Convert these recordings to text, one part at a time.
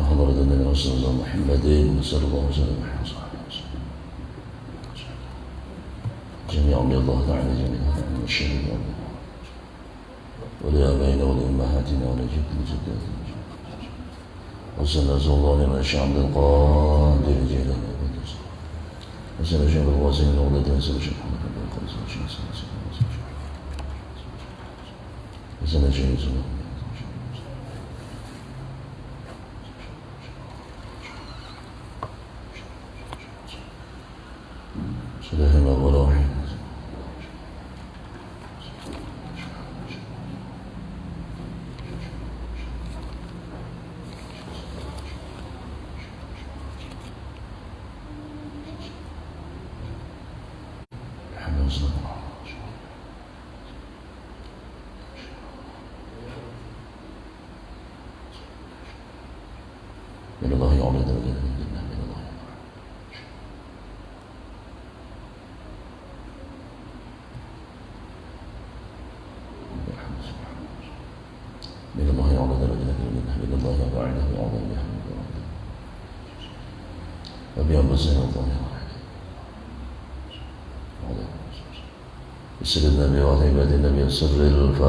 حضرة النبي صلى الله محمد صلى الله عليه وسلم جميعا لله تعالى جميعا من الشهيد ولآبائنا ولأمهاتنا ولجد جداتنا وصلى الله على الشعب القادر جيلنا وصلى شيخ الواسين ولد وصلى شيخ محمد بن قاسم وصلى شيخ سلام الله من الله يعلى درجات من الله من الله يعلى درجات من الله يبعده وعظم بحمد وبأنبسه الله بسر النبي وعظيمة النبي سر الفاتحة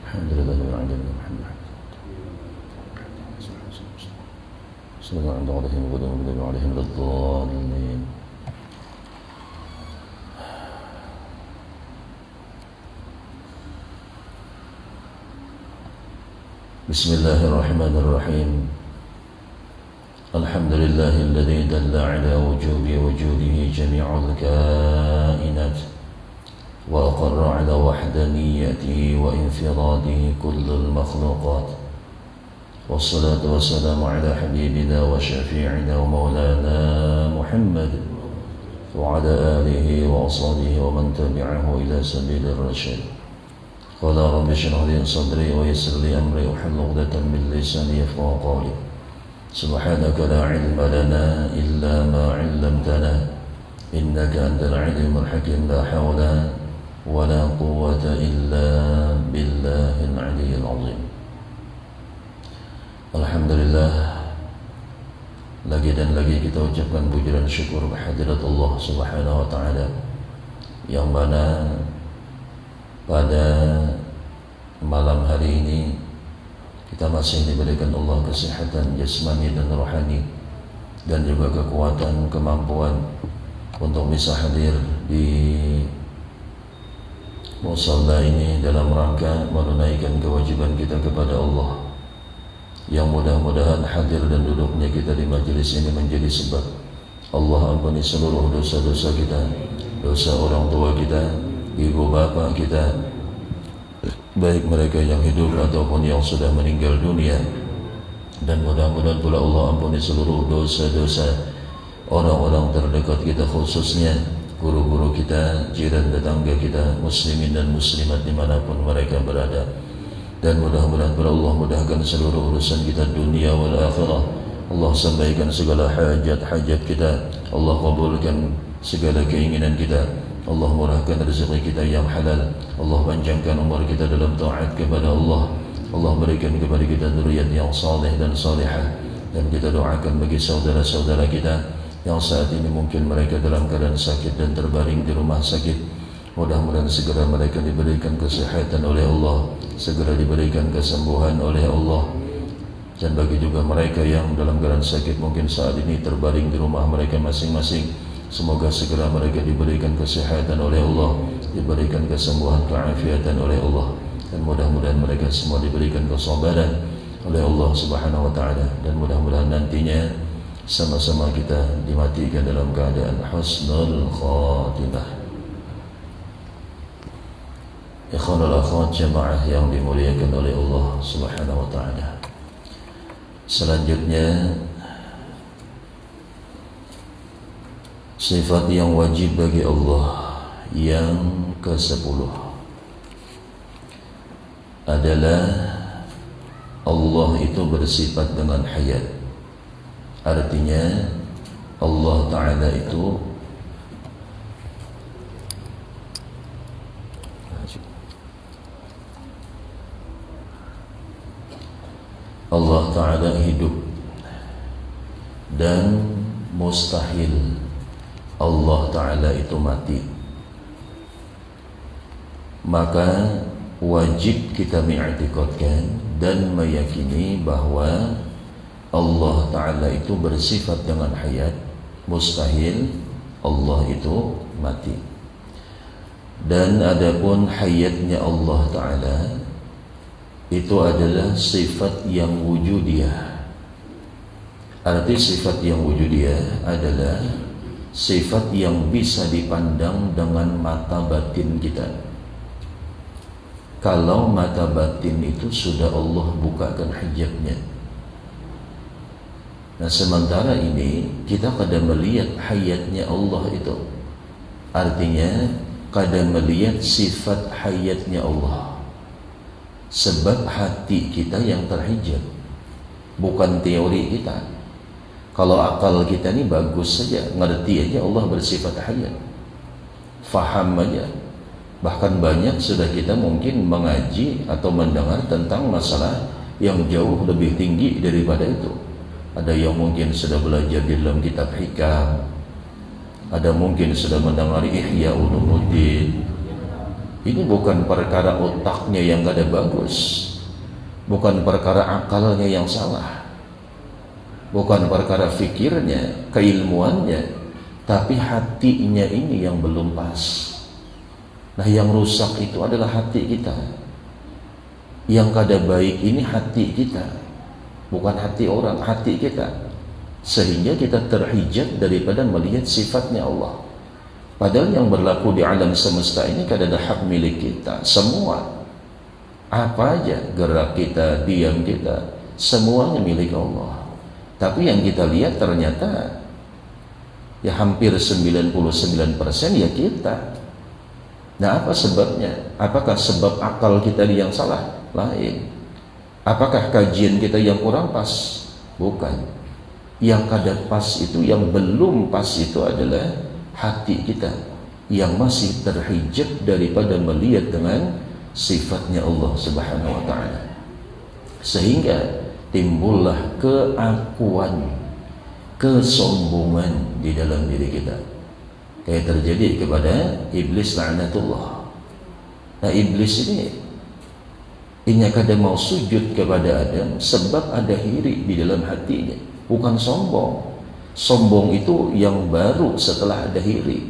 الحمد لله وعلينا محمد صلى الله عليه وسلم وعليهم الضالين بسم الله الرحمن الرحيم الحمد لله الذي دل على وجوب وجوده جميع الكائنات وأقر على وحدانيته وانفراده كل المخلوقات والصلاة والسلام على حبيبنا وشفيعنا ومولانا محمد وعلى آله وأصحابه ومن تبعه إلى سبيل الرشاد قال رب اشرح لي صدري ويسر لي أمري واحلل عقدة من لساني يفقهوا قولي سبحانك لا علم لنا إلا ما علمتنا إنك أنت العليم الحكيم لا حول ولا قوة إلا بالله العلي العظيم. Alhamdulillah, lagi dan lagi kita ucapkan puji dan syukur kehadirat Allah Subhanahu wa taala yang mana pada malam hari ini kita masih diberikan Allah kesehatan jasmani dan rohani dan juga kekuatan, kemampuan untuk bisa hadir di musalla ini dalam rangka menunaikan kewajiban kita kepada Allah, yang mudah-mudahan hadir dan duduknya kita di majelis ini menjadi sebab Allah ampuni seluruh dosa-dosa kita, dosa orang tua kita, ibu bapa kita, baik mereka yang hidup ataupun yang sudah meninggal dunia, dan mudah-mudahan pula Allah ampuni seluruh dosa-dosa orang-orang terdekat kita, khususnya guru-guru kita, jiran tetangga kita, muslimin dan muslimat dimanapun mereka berada. Dan mudah-mudahan pula Allah mudahkan seluruh urusan kita dunia wal akhirah. Allah sampaikan segala hajat-hajat kita, Allah kabulkan segala keinginan kita, Allah murahkan rezeki kita yang halal, Allah panjangkan umur kita dalam taat kepada Allah, Allah berikan kepada kita zuriat yang saleh dan salihah. Dan kita doakan bagi saudara-saudara kita yang saat ini mungkin mereka dalam keadaan sakit dan terbaring di rumah sakit, mudah-mudahan segera mereka diberikan kesehatan oleh Allah, segera diberikan kesembuhan oleh Allah. Dan bagi juga mereka yang dalam keadaan sakit mungkin saat ini terbaring di rumah mereka masing-masing, semoga segera mereka diberikan kesehatan oleh Allah, diberikan kesembuhan, keafiatan oleh Allah. Dan mudah-mudahan mereka semua diberikan kesabaran oleh Allah Subhanahu wa taala, dan mudah-mudahan nantinya sama-sama kita dimatikan dalam keadaan husnul khatimah. Ikhwanul akhwat jamaah yang dimuliakan oleh Allah Subhanahu wa taala. Selanjutnya, sifat yang wajib bagi Allah yang ke-10 adalah Allah itu bersifat dengan hayat. Artinya Allah Ta'ala itu Allah Ta'ala hidup, dan mustahil Allah Ta'ala itu mati. Maka wajib kita mengiktikadkan dan meyakini bahwa Allah Ta'ala itu bersifat dengan hayat. Mustahil Allah itu mati. Dan adapun hayatnya Allah Ta'ala itu adalah sifat yang wujudiyah. Arti sifat yang wujudiyah adalah sifat yang bisa dipandang dengan mata batin kita. Kalau mata batin itu sudah Allah bukakan hijabnya. Nah, sementara ini kita kadang melihat hayatnya Allah itu. Artinya kadang melihat sifat hayatnya Allah. Sebab hati kita yang terhijab, bukan teori kita. Kalau akal kita ini bagus saja, ngerti aja Allah bersifat hayat, faham aja. Bahkan banyak sudah kita mungkin mengaji atau mendengar tentang masalah yang jauh lebih tinggi daripada itu. Ada yang mungkin sudah belajar di dalam kitab hikam, ada mungkin sudah mendengar Ihya Ulumuddin. Ini bukan perkara otaknya yang gak ada bagus, bukan perkara akalnya yang salah, bukan perkara fikirnya, keilmuannya, tapi hatinya ini yang belum pas. Nah, yang rusak itu adalah hati kita. Yang kada baik ini hati kita, bukan hati orang, hati kita. Sehingga kita terhijab daripada melihat sifatnya Allah. Padahal yang berlaku di alam semesta ini kada ada hak milik kita. Semua, apa aja, gerak kita, diam kita, semuanya milik Allah. Tapi yang kita lihat ternyata ya hampir 99% ya kita. Nah, apa sebabnya? Apakah sebab akal kita yang salah? Lain. Apakah kajian kita yang kurang pas? Bukan. Yang kada pas itu, yang belum pas itu adalah hati kita yang masih terhijab daripada melihat dengan sifatnya Allah Subhanahu wa Ta'ala. Sehingga timbullah keakuan, kesombongan di dalam diri kita. Kayak terjadi kepada iblis laknatullah. Nah, iblis ini kada mau sujud kepada Adam sebab ada hiri di dalam hatinya, bukan sombong. Sombong itu yang baru setelah ada hiri.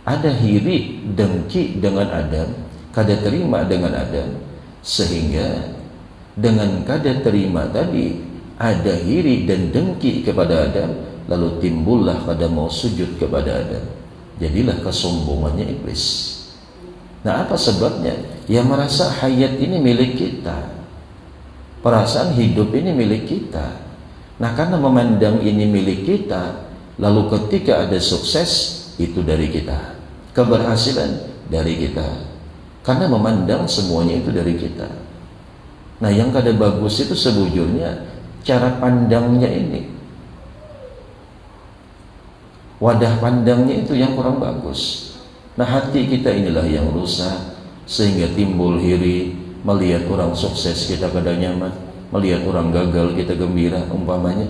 Ada hiri, dengki dengan Adam, kada terima dengan Adam, sehingga dengan kada terima tadi ada hiri dan dengki kepada Adam, lalu timbullah kada mau sujud kepada Adam. Jadilah kesombongannya iblis. Nah, apa sebabnya? Ya merasa hayat ini milik kita, perasaan hidup ini milik kita. Nah, karena memandang ini milik kita, lalu ketika ada sukses, itu dari kita, keberhasilan dari kita, karena memandang semuanya itu dari kita. Nah, yang kada bagus itu sebujurnya cara pandangnya ini, wadah pandangnya itu yang kurang bagus. Nah, hati kita inilah yang rusak, sehingga timbul hiri, melihat orang sukses kita kada nyaman, melihat orang gagal kita gembira umpamanya.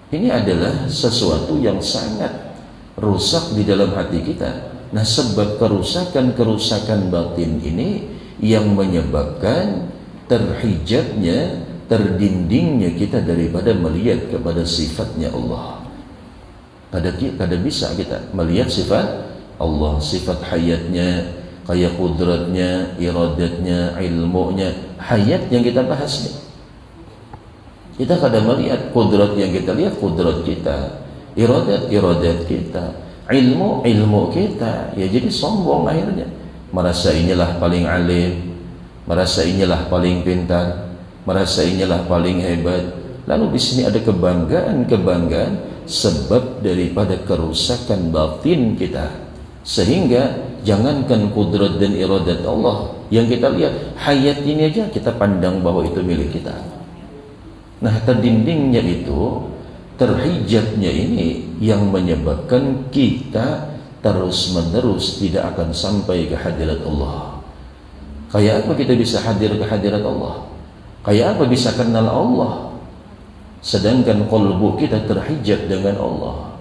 Ini adalah sesuatu yang sangat rusak di dalam hati kita. Nah, sebab kerusakan batin ini yang menyebabkan terhijabnya, terdindingnya kita daripada melihat kepada sifatnya Allah. Kada bisa kita melihat sifat Allah, sifat hayatnya, kayak kudratnya, iradatnya, ilmunya. Hayat yang kita bahas nih, kita kadang melihat kudrat yang kita lihat, kudrat kita, iradat kita, ilmu kita. Ya jadi sombong akhirnya, merasa inilah paling alim, merasa inilah paling pintar, merasa inilah paling hebat. Lalu di sini ada kebanggaan sebab daripada kerusakan batin kita. Sehingga jangankan kudrat dan iradat Allah yang kita lihat, hayat ini aja kita pandang bahwa itu milik kita. Nah, terdindingnya itu, terhijabnya ini yang menyebabkan kita terus-menerus tidak akan sampai ke hadirat Allah. Kayak apa kita bisa hadir ke hadirat Allah? Kayak apa bisa kenal Allah sedangkan qalbu kita terhijab dengan Allah?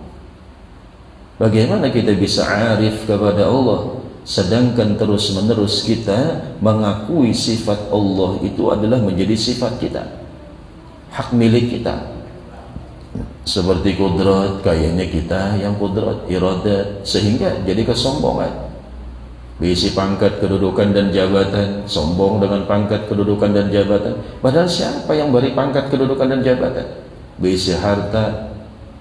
Bagaimana kita bisa arif kepada Allah sedangkan terus-menerus kita mengakui sifat Allah itu adalah menjadi sifat kita, hak milik kita? Seperti kudrat, kayaknya kita yang kudrat, iradat, sehingga jadi kesombongan. Berisi pangkat, kedudukan dan jabatan, sombong dengan pangkat, kedudukan dan jabatan. Padahal siapa yang beri pangkat, kedudukan dan jabatan? Berisi harta,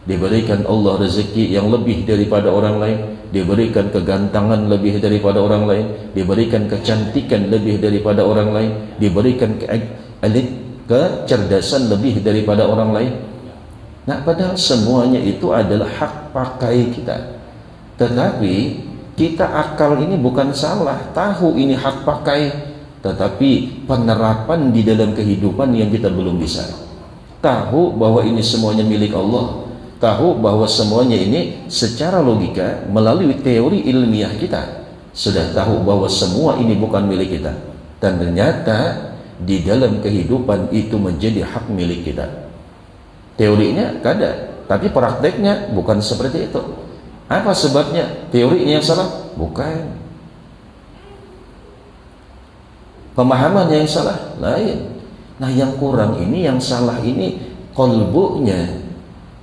diberikan Allah rezeki yang lebih daripada orang lain, diberikan kegantangan lebih daripada orang lain, diberikan kecantikan lebih daripada orang lain, diberikan kecerdasan lebih daripada orang lain. Nah, padahal semuanya itu adalah hak pakai kita. Tetapi kita akal ini bukan salah, tahu ini hak pakai, tetapi penerapan di dalam kehidupan yang kita belum bisa. Tahu bahwa ini semuanya milik Allah, tahu bahwa semuanya ini secara logika melalui teori ilmiah kita sudah tahu bahwa semua ini bukan milik kita, dan ternyata di dalam kehidupan itu menjadi hak milik kita. Teorinya ada, tapi prakteknya bukan seperti itu. Apa sebabnya? Teorinya yang salah? Bukan. Pemahaman yang salah? Lain. Nah, yang kurang ini, yang salah ini qalbunya,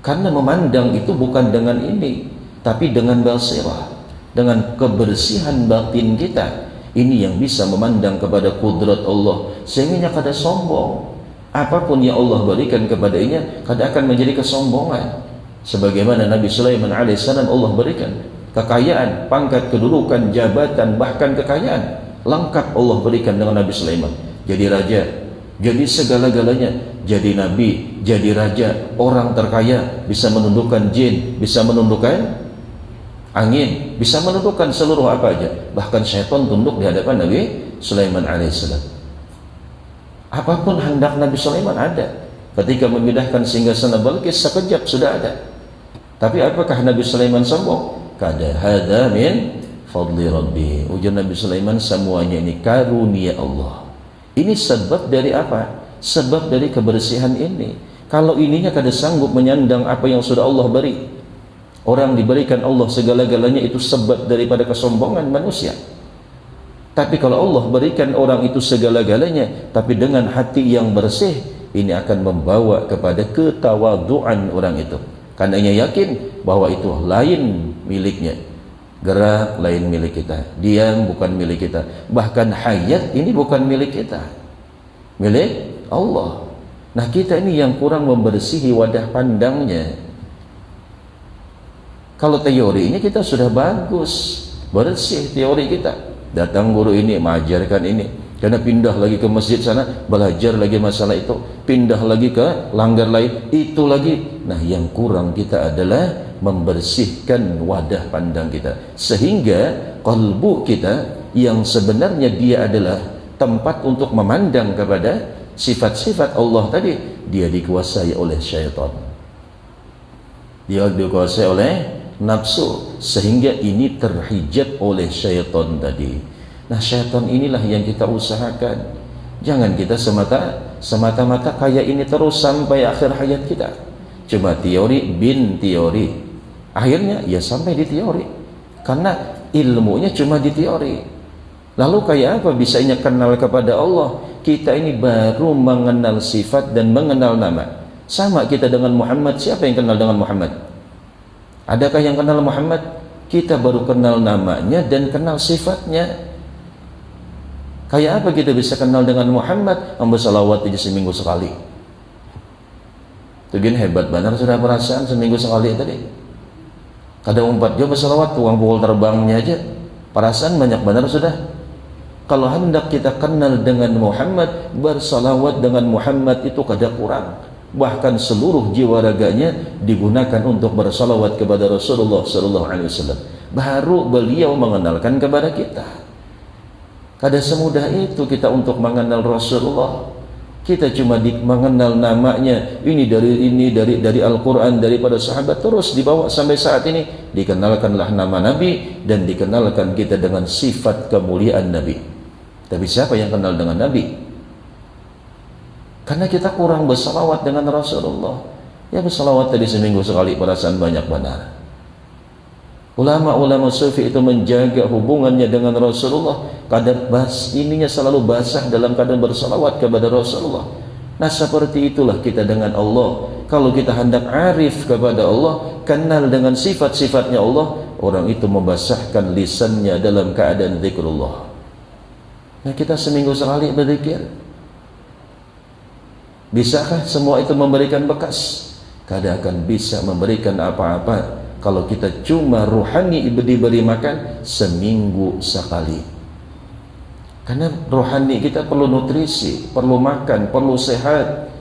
karena memandang itu bukan dengan ini, tapi dengan basirah, dengan kebersihan batin kita. Ini yang bisa memandang kepada kudrat Allah, sehingga kada sombong. Apapun yang Allah berikan kepadanya kada akan menjadi kesombongan. Sebagaimana Nabi Sulaiman alaihissalam, Allah berikan kekayaan, pangkat, kedudukan, jabatan, bahkan kekayaan lengkap Allah berikan dengan Nabi Sulaiman. Jadi raja, jadi segala-galanya, jadi nabi, jadi raja, orang terkaya, bisa menundukkan jin, bisa menundukkan angin, bisa menundukkan seluruh apa aja. Bahkan syaitan tunduk di hadapan Nabi Sulaiman alaihissalam. Apapun hendak Nabi Sulaiman ada. Ketika memindahkan singgasana Balqis sekejap sudah ada. Tapi apakah Nabi Sulaiman sombong? Kada, hada min fadli Rabbi. Ujar Nabi Sulaiman, semuanya ini karunia Allah. Ini sebab dari apa? Sebab dari kebersihan ini. Kalau ininya kada sanggup menyandang apa yang sudah Allah beri. Orang diberikan Allah segala-galanya, itu sebab daripada kesombongan manusia. Tapi kalau Allah berikan orang itu segala-galanya, tapi dengan hati yang bersih, ini akan membawa kepada ketawaduan orang itu. Karena ia yakin bahwa itu lain miliknya. Gerak lain milik kita, diam bukan milik kita, bahkan hayat ini bukan milik kita, milik Allah. Nah, kita ini yang kurang membersihi wadah pandangnya. Kalau teorinya kita sudah bagus, bersih teori kita. Datang guru ini mengajarkan ini, karena pindah lagi ke masjid sana, belajar lagi masalah itu, pindah lagi ke langgar lain, itu lagi. Nah, yang kurang kita adalah membersihkan wadah pandang kita, sehingga kalbu kita yang sebenarnya dia adalah tempat untuk memandang kepada sifat-sifat Allah tadi, dia dikuasai oleh syaitan, dia dikuasai oleh nafsu, sehingga ini terhijab oleh syaitan tadi. Nah, syaitan inilah yang kita usahakan. Jangan kita semata-mata kayak ini terus sampai akhir hayat kita. Cuma teori bin teori, akhirnya ya sampai di teori, karena ilmunya cuma di teori. Lalu kayak apa bisanya kenal kepada Allah? Kita ini baru mengenal sifat dan mengenal nama. Sama kita dengan Muhammad. Siapa yang kenal dengan Muhammad? Adakah yang kenal Muhammad? Kita baru kenal namanya dan kenal sifatnya. Kayak apa kita bisa kenal dengan Muhammad? Ambil salawat aja seminggu sekali. Itu gini hebat benar, sudah perasaan seminggu sekali tadi. Kadang 4 jam bersalawat, uang pukul terbangnya aja. Perasaan banyak benar sudah. Kalau hendak kita kenal dengan Muhammad, bersalawat dengan Muhammad itu kada kurang. Bahkan seluruh jiwa raganya digunakan untuk bersalawat kepada Rasulullah SAW. Baru beliau mengenalkan kepada kita. Kada semudah itu kita untuk mengenal Rasulullah. Kita cuma mengenal namanya, ini dari Al-Quran, daripada sahabat, terus dibawa sampai saat ini. Dikenalkanlah nama Nabi dan dikenalkan kita dengan sifat kemuliaan Nabi. Tapi siapa yang kenal dengan Nabi? Karena kita kurang bersalawat dengan Rasulullah. Ya bersalawat tadi seminggu sekali perasaan banyak benar. Ulama-ulama sufi itu menjaga hubungannya dengan Rasulullah. Kadang ininya selalu basah dalam keadaan bersalawat kepada Rasulullah. Nah seperti itulah kita dengan Allah. Kalau kita hendak arif kepada Allah, kenal dengan sifat-sifatnya Allah, orang itu membasahkan lisannya dalam keadaan zikrullah. Nah kita seminggu sekali berzikir. Bisakah semua itu memberikan bekas? Kadang akan bisa memberikan apa-apa kalau kita cuma rohani diberi makan seminggu sekali. Karena rohani kita perlu nutrisi, perlu makan, perlu sehat.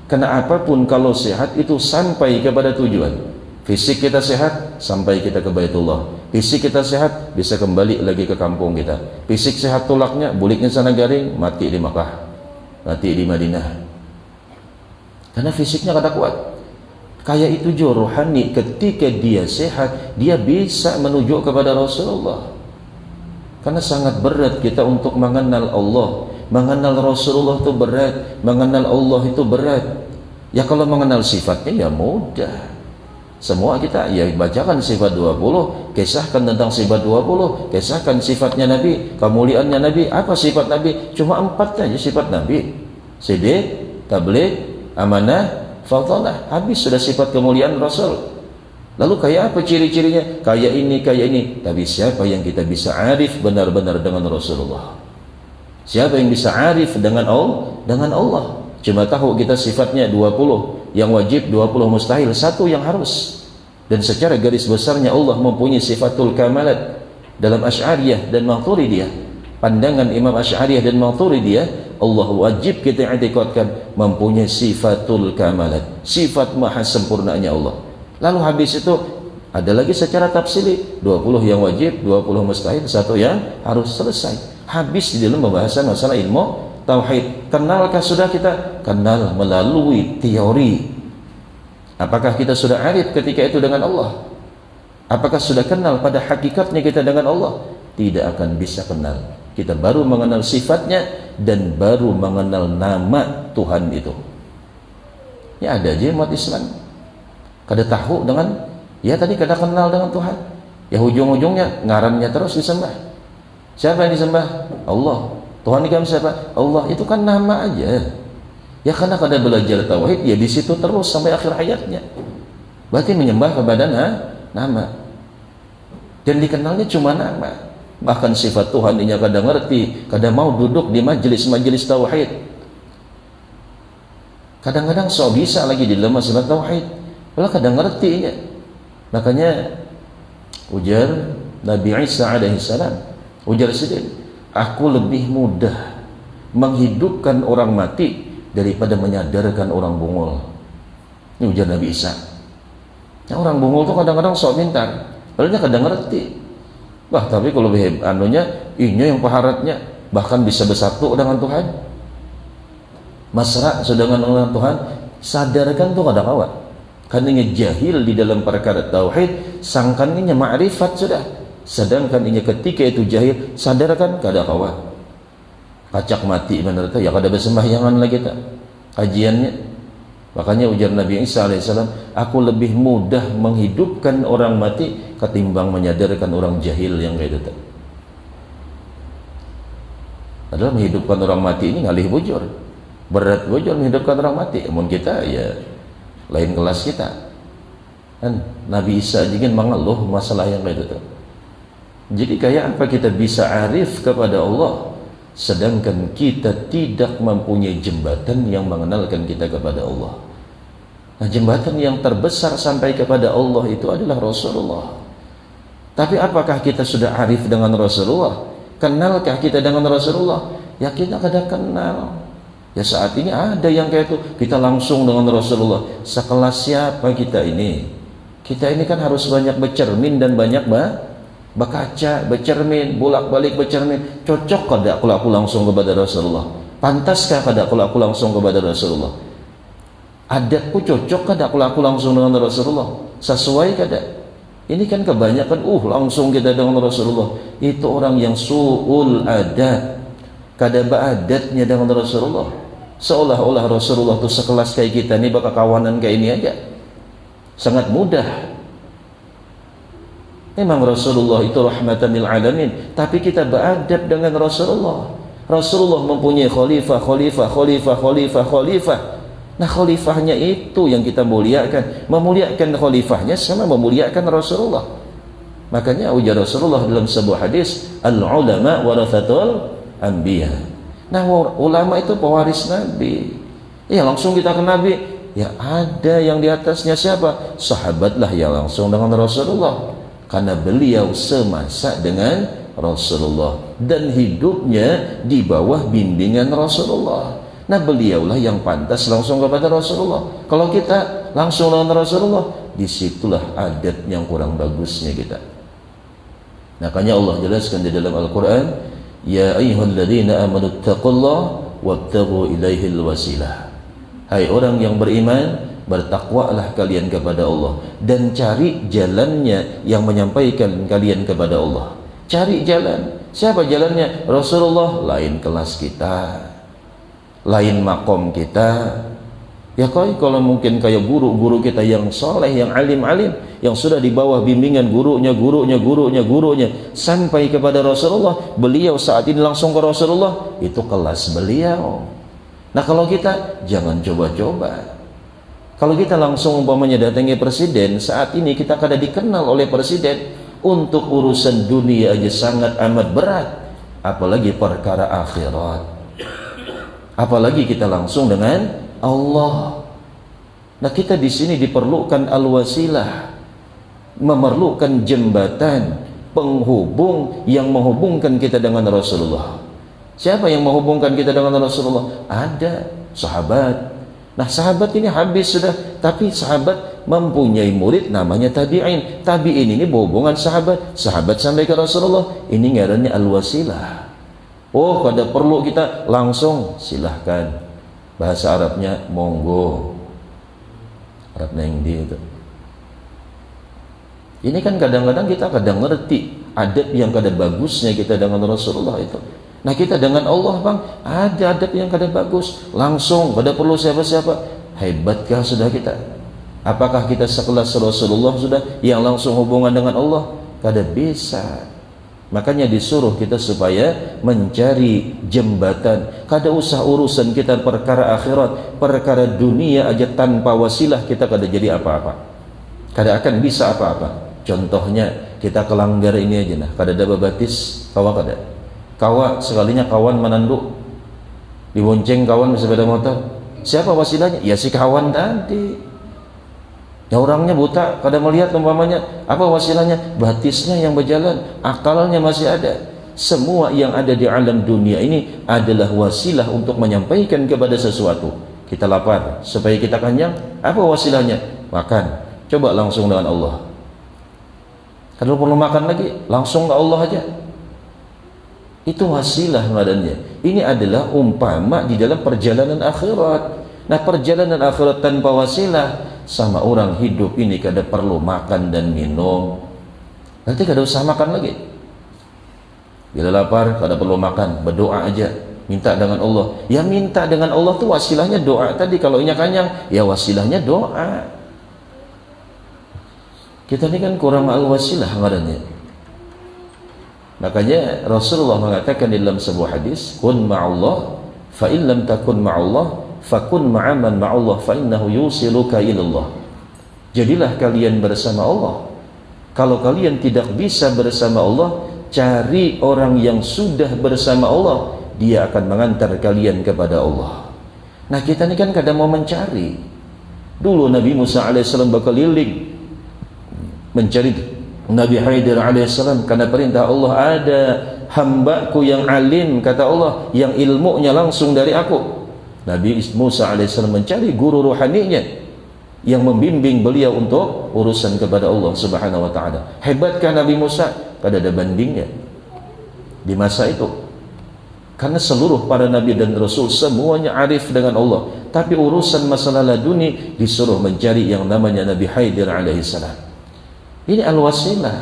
Karena apapun kalau sehat itu sampai kepada tujuan. Fisik kita sehat, sampai kita ke Baitullah. Fisik kita sehat, bisa kembali lagi ke kampung kita. Fisik sehat tulaknya, buliknya sana garing, mati di Makkah, mati di Madinah. Karena fisiknya kada kuat. Kayak itu juga rohani, ketika dia sehat, dia bisa menuju kepada Rasulullah. Karena sangat berat kita untuk mengenal Allah. Mengenal Rasulullah itu berat, mengenal Allah itu berat. Ya kalau mengenal sifatnya ya mudah. Semua kita ya bacakan sifat 20, kisahkan tentang sifat 20, kisahkan sifatnya Nabi, kemuliaannya Nabi. Apa sifat Nabi? Cuma 4 aja sifat Nabi. Siddiq, tabligh, amanah, fadhalah. Habis sudah sifat kemuliaan Rasul. Lalu kayak apa ciri-cirinya? Kayak ini. Tapi siapa yang kita bisa arif benar-benar dengan Rasulullah? Siapa yang bisa arif dengan Allah? Dengan Allah. Cuma tahu kita sifatnya 20 yang wajib, 20 mustahil, 1 yang harus. Dan secara garis besarnya Allah mempunyai sifatul kamalat. Dalam Asy'ariyah dan Maturidiyah, pandangan Imam Asy'ariyah dan Maturidiyah, Allah wajib kita i'tiqadkan mempunyai sifatul kamalat, sifat maha sempurnanya Allah. Lalu habis itu ada lagi secara tafsili, 20 yang wajib, 20 mustahil, 1 yang harus. Selesai. Habis di dalam pembahasan masalah ilmu tauhid. Kenalkah sudah kita? Kenal melalui teori. Apakah kita sudah arif ketika itu dengan Allah? Apakah sudah kenal pada hakikatnya kita dengan Allah? Tidak akan bisa kenal. Kita baru mengenal sifatnya dan baru mengenal nama Tuhan itu. Ya ada aja umat Islam kada tahu dengan, ya tadi kada kenal dengan Tuhan. Ya ujung-ujungnya ngarannya terus disembah. Siapa yang disembah? Allah. Tuhan ini siapa? Allah. Itu kan nama aja. Ya karena kada belajar tauhid, ya di situ terus sampai akhir hayatnya. Berarti menyembah kepada nama. Dan dikenalnya cuma nama. Bahkan sifat Tuhan ini kada ngerti, kada mau duduk di majelis-majelis tauhid. Kadang-kadang so bisa lagi di dalam masalah tauhid, malah kada ngerti. Makanya ujar Nabi Isa alaihi salam, ujar sedih, aku lebih mudah menghidupkan orang mati daripada menyadarkan orang bungul. Ini ujar Nabi Isa. Nah, orang bungul tuh kadang-kadang sok pintar, padahal dia kadang ngerti. Wah, tapi kalau anunya, inya yang paharatnya bahkan bisa bersatu dengan Tuhan. Masra sedangkan dengan Tuhan, sadarkan tuh kada kawat. Karena jahil di dalam perkara tauhid, sangkannya ma'rifat sudah. Sedangkan inya ketika itu jahil, sadarkan kada kawat. Kacak mati benar ya kada bersembahyangan lagi tak kajiannya. Makanya ujar Nabi Isa alaihissalam, aku lebih mudah menghidupkan orang mati ketimbang menyadarkan orang jahil yang kayak itu. Adalah menghidupkan orang mati ini ngalih bujur, berat bujur menghidupkan orang mati. Namun kita ya lain kelas kita. Kan Nabi Isa juga mengeluh masalah yang kayak itu. Jadi kayak apa kita bisa arif kepada Allah sedangkan kita tidak mempunyai jembatan yang mengenalkan kita kepada Allah. Nah, jembatan yang terbesar sampai kepada Allah itu adalah Rasulullah. Tapi apakah kita sudah arif dengan Rasulullah? Kenalkah kita dengan Rasulullah? Ya kita kada kenal. Ya saat ini ada yang kayak itu, kita langsung dengan Rasulullah. Sekelas siapa kita ini? Kita ini kan harus banyak bercermin dan banyak berkaca, bercermin, bolak-balik bercermin. Cocok kada kalau aku langsung kepada Rasulullah? Pantaskah kada kalau aku langsung kepada Rasulullah? Adatku cocok kada kalau aku langsung dengan Rasulullah? Sesuai kada? Ini kan kebanyakan langsung kita dengan Rasulullah. Itu orang yang su'ul adat, kada beradatnya dengan Rasulullah. Seolah-olah Rasulullah itu sekelas kayak kita nih, bakal kawanan kayak ini aja. Sangat mudah. Memang Rasulullah itu rahmatan lil alamin, tapi kita beradab dengan Rasulullah. Rasulullah mempunyai khalifah. Nah, khalifahnya itu yang kita muliakan. Memuliakan khalifahnya sama memuliakan Rasulullah. Makanya ujar Rasulullah dalam sebuah hadis, al-ulama warathatul anbiya. Nah, ulama itu pewaris Nabi. Ya, langsung kita ke Nabi. Ya, ada yang di atasnya siapa? Sahabatlah yang langsung dengan Rasulullah. Karena beliau semasa dengan Rasulullah dan hidupnya di bawah bimbingan Rasulullah. Nah, beliaulah yang pantas langsung kepada Rasulullah. Kalau kita langsung dengan Rasulullah, disitulah adat yang kurang bagusnya kita. Makanya Allah jelaskan di dalam Al-Quran, ya ayyuhalladzina amanu taqullaha wabtaghu ilaihil wasilah. Hai orang yang beriman, bertakwalah kalian kepada Allah dan cari jalannya yang menyampaikan kalian kepada Allah. Cari jalan. Siapa jalannya? Rasulullah. Lain kelas kita, lain makom kita. Ya kalau mungkin kayak guru-guru kita yang soleh, yang alim-alim, yang sudah di bawah bimbingan gurunya sampai kepada Rasulullah. Beliau saat ini langsung ke Rasulullah, itu kelas beliau. Nah, kalau kita jangan coba-coba. Kalau kita langsung umpamanya datangi presiden, saat ini kita kada dikenal oleh presiden, untuk urusan dunia aja sangat amat berat, apalagi perkara akhirat. Apalagi kita langsung dengan Allah. Nah, kita di sini diperlukan al-wasilah, memerlukan jembatan penghubung yang menghubungkan kita dengan Rasulullah. Siapa yang menghubungkan kita dengan Rasulullah? Ada sahabat. Nah, sahabat ini habis sudah, tapi sahabat mempunyai murid namanya tabi'in. Tabi'in ini berhubungan sahabat sampai ke Rasulullah. Ini ngarannya al-wasilah. Oh, kada perlu kita langsung, silahkan. Bahasa Arabnya monggo. Arab nengdi itu. Ini kan kadang-kadang kita kadang ngerti adab yang kada bagusnya kita dengan Rasulullah itu. Nah, kita dengan Allah, bang, ada adab yang kada bagus, langsung, kada perlu siapa-siapa. Hebatkah sudah kita? Apakah kita sekelas Rasulullah sudah yang langsung hubungan dengan Allah? Kada bisa. Makanya disuruh kita supaya mencari jembatan. Kada usah urusan kita perkara akhirat, perkara dunia aja tanpa wasilah kita kada jadi apa-apa. Kada akan bisa apa-apa. Contohnya kita kelanggar ini aja nah, kada ada babatis, kawa kada. Kawa sekalinya kawan menanduk, dibonceng kawan sepeda motor. Siapa wasilahnya? Ya si kawan tadi. Ya orangnya buta, kada melihat umpamanya. Apa wasilahnya? Batisnya yang berjalan, akalnya masih ada. Semua yang ada di alam dunia ini adalah wasilah untuk menyampaikan kepada sesuatu. Kita lapar supaya kita kenyang. Apa wasilahnya? Makan. Coba langsung dengan Allah. Kalau perlu makan lagi, langsung ke Allah aja. Itu wasilah badannya. Ini adalah umpama di dalam perjalanan akhirat. Nah, perjalanan akhirat tanpa wasilah, sama orang hidup ini kada perlu makan dan minum. Nanti kada usah makan lagi. Bila lapar kada perlu makan, berdoa aja, minta dengan Allah. Ya minta dengan Allah tuh wasilahnya doa tadi. Kalau inya kenyang, ya wasilahnya doa. Kita ini kan kurang al-wasilah ngarannya. Makanya Rasulullah mengatakan di dalam sebuah hadis, kun ma'allah fa in lam takun ma'allah fakun ma'aman ma'allah fa innahu yusiluka ilallah. Jadilah kalian bersama Allah. Kalau kalian tidak bisa bersama Allah, cari orang yang sudah bersama Allah, dia akan mengantar kalian kepada Allah. Nah, kita ini kan kadang mau mencari. Dulu Nabi Musa alaihissalam berkeliling mencari Nabi Khidir alaihissalam, karena perintah Allah, ada hambaku yang alim, kata Allah, yang ilmunya langsung dari aku. Nabi Musa alaihissalam mencari guru rohaninya yang membimbing beliau untuk urusan kepada Allah subhanahu wa ta'ala. Hebatkah Nabi Musa? Kada ada bandingnya di masa itu. Karena seluruh para Nabi dan Rasul semuanya arif dengan Allah, tapi urusan masalah laduni disuruh mencari yang namanya Nabi Khidir alaihissalam. Ini al-wasilah.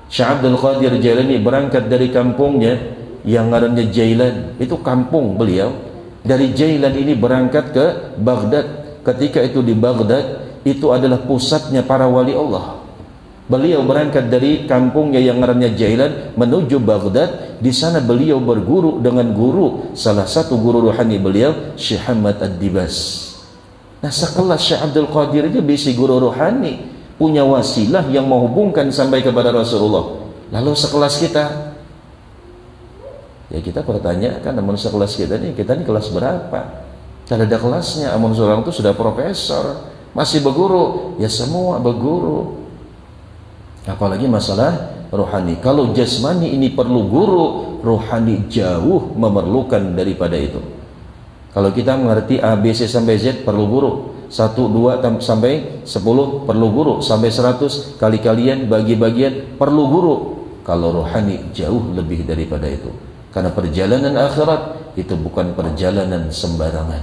Syekh Abdul Qadir Jailani berangkat dari kampungnya yang ngarannya Jailan, itu kampung beliau. Dari Jailan ini berangkat ke Baghdad. Ketika itu di Baghdad, itu adalah pusatnya para wali Allah. Beliau berangkat dari kampungnya yang namanya Jailan menuju Baghdad. Di sana beliau berguru dengan guru, salah satu guru rohani beliau, Syekh Hamad Ad-Dibas. Nah, sekelas Syekh Abdul Qadir aja bisa guru rohani, punya wasilah yang menghubungkan sampai kepada Rasulullah. Lalu sekelas kita, ya kita pertanyakan, namun sekelas kita nih kelas berapa? Tidak ada kelasnya. Amun seorang itu sudah profesor, masih berguru, ya semua berguru. Apalagi masalah rohani. Kalau jasmani ini perlu guru, rohani jauh memerlukan daripada itu. Kalau kita mengerti A, B, C sampai Z perlu guru, 1, 2 sampai 10 perlu guru, sampai 100 kali-kalian bagi-bagian perlu guru. Kalau rohani jauh lebih daripada itu. Karena perjalanan akhirat itu bukan perjalanan sembarangan.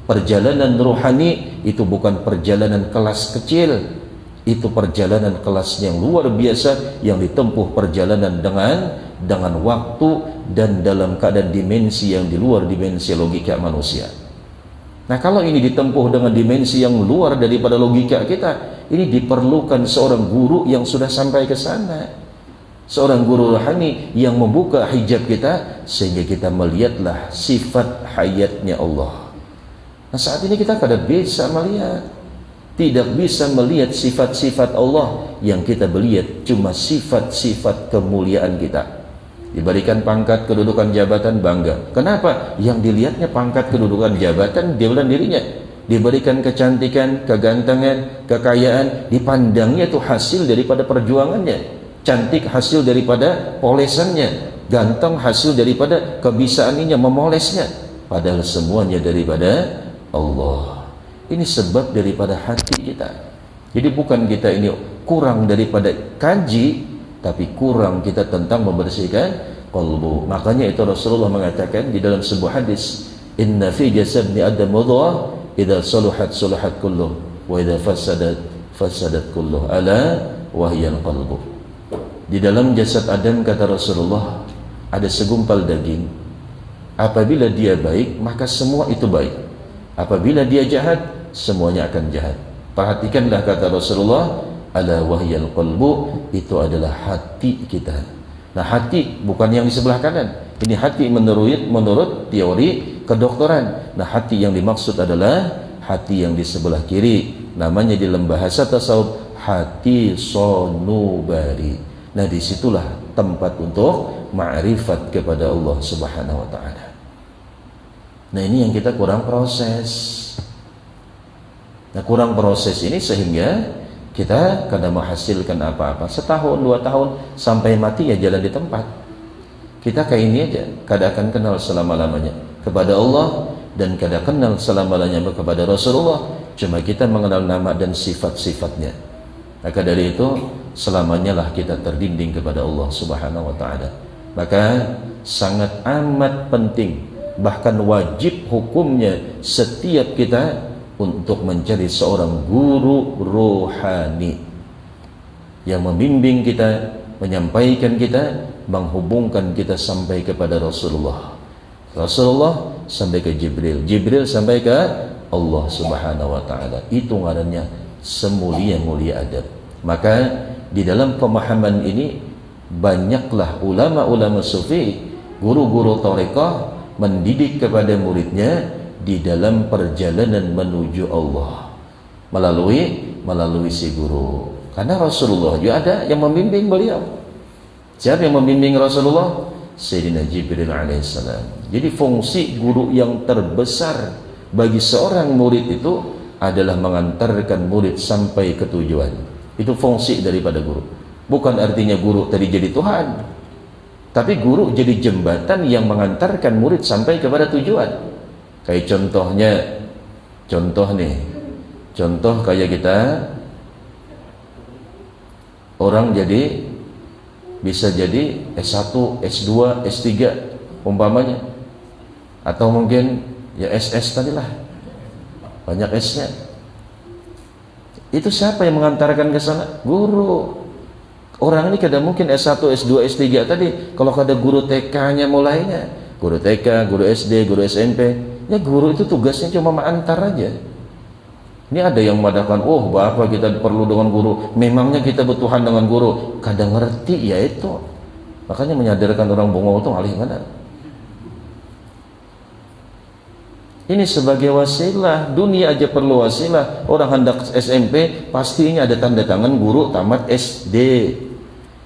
Perjalanan rohani itu bukan perjalanan kelas kecil. Itu perjalanan kelas yang luar biasa, yang ditempuh perjalanan dengan waktu dan dalam keadaan dimensi yang di luar dimensi logika manusia. Nah, kalau ini ditempuh dengan dimensi yang luar daripada logika kita, ini diperlukan seorang guru yang sudah sampai ke sana, seorang guru rohani yang membuka hijab kita sehingga kita melihatlah sifat hayatnya Allah. Nah, saat ini kita kada bisa melihat, tidak bisa melihat sifat-sifat Allah. Yang kita melihat cuma sifat-sifat kemuliaan kita. Diberikan pangkat, kedudukan, jabatan, bangga. Kenapa? Yang dilihatnya pangkat, kedudukan, jabatan, dia bilang dirinya. Diberikan kecantikan, kegantengan, kekayaan, dipandangnya itu hasil daripada perjuangannya. Cantik hasil daripada polesannya, ganteng hasil daripada kebisaannya memolesnya. Padahal semuanya daripada Allah. Ini sebab daripada hati kita. Jadi bukan kita ini kurang daripada kaji, tapi kurang kita tentang membersihkan qalbu. Makanya itu Rasulullah mengatakan di dalam sebuah hadis, inna fi jasadni adam mudghah idza saluhat saluhat kulluh wa idza fasadat kulluh ala wahyal qalbu. Di dalam jasad Adam, kata Rasulullah, ada segumpal daging. Apabila dia baik, maka semua itu baik. Apabila dia jahat, semuanya akan jahat. Perhatikanlah, kata Rasulullah, ala wahyal qalbu, itu adalah hati kita. Nah, hati bukan yang di sebelah kanan. Ini hati menurut teori kedokteran. Nah, hati yang dimaksud adalah hati yang di sebelah kiri. Namanya di dalam bahasa tasawuf hati sonubari. Nah, disitulah tempat untuk ma'rifat kepada Allah Subhanahu wa ta'ala. Nah, ini yang kita kurang proses. Nah, kurang proses ini sehingga kita kadang menghasilkan apa-apa. Setahun, 2 tahun, sampai mati ya jalan di tempat. Kita kayak ini aja, kada akan kenal selama-lamanya kepada Allah, dan kada kenal selama-lamanya kepada Rasulullah. Cuma kita mengenal nama dan sifat-sifatnya. Maka dari itu, selamanya lah kita terdinding kepada Allah Subhanahu wa ta'ala. Maka sangat amat penting, bahkan wajib hukumnya setiap kita untuk mencari seorang guru rohani yang membimbing kita, menyampaikan kita, menghubungkan kita sampai kepada Rasulullah. Rasulullah sampai ke Jibril, Jibril sampai ke Allah Subhanahu wa ta'ala. Itu ngarannya semulia-mulia adab. Maka di dalam pemahaman ini banyaklah ulama-ulama sufi, guru-guru tarekah mendidik kepada muridnya di dalam perjalanan menuju Allah melalui si guru. Karena Rasulullah juga ada yang membimbing beliau. Siapa yang membimbing Rasulullah? Sayyidina Jibril alaihissalam. Jadi fungsi guru yang terbesar bagi seorang murid itu adalah mengantarkan murid sampai ke tujuan. Itu fungsi daripada guru. Bukan artinya guru tadi jadi Tuhan, tapi guru jadi jembatan yang mengantarkan murid sampai kepada tujuan. Kayak contoh kayak kita, orang jadi bisa jadi S1, S2, S3 umpamanya, atau mungkin ya SS tadilah, banyak S-nya. Itu siapa yang mengantarkan ke sana? Guru. Orang ini kadang mungkin S1, S2, S3 tadi, kalau ada guru TK-nya mulainya, guru TK, guru SD, guru SMP, Ya guru itu tugasnya cuma mengantar aja. Ini ada yang mengatakan, oh Bapak kita perlu dengan guru. Memangnya kita butuhan dengan guru? Kadang ngerti ya itu. Makanya menyadarkan orang bongol itu alih mana. Ini sebagai wasilah. Dunia aja perlu wasilah. Orang hendak SMP pastinya ada tanda tangan guru tamat SD.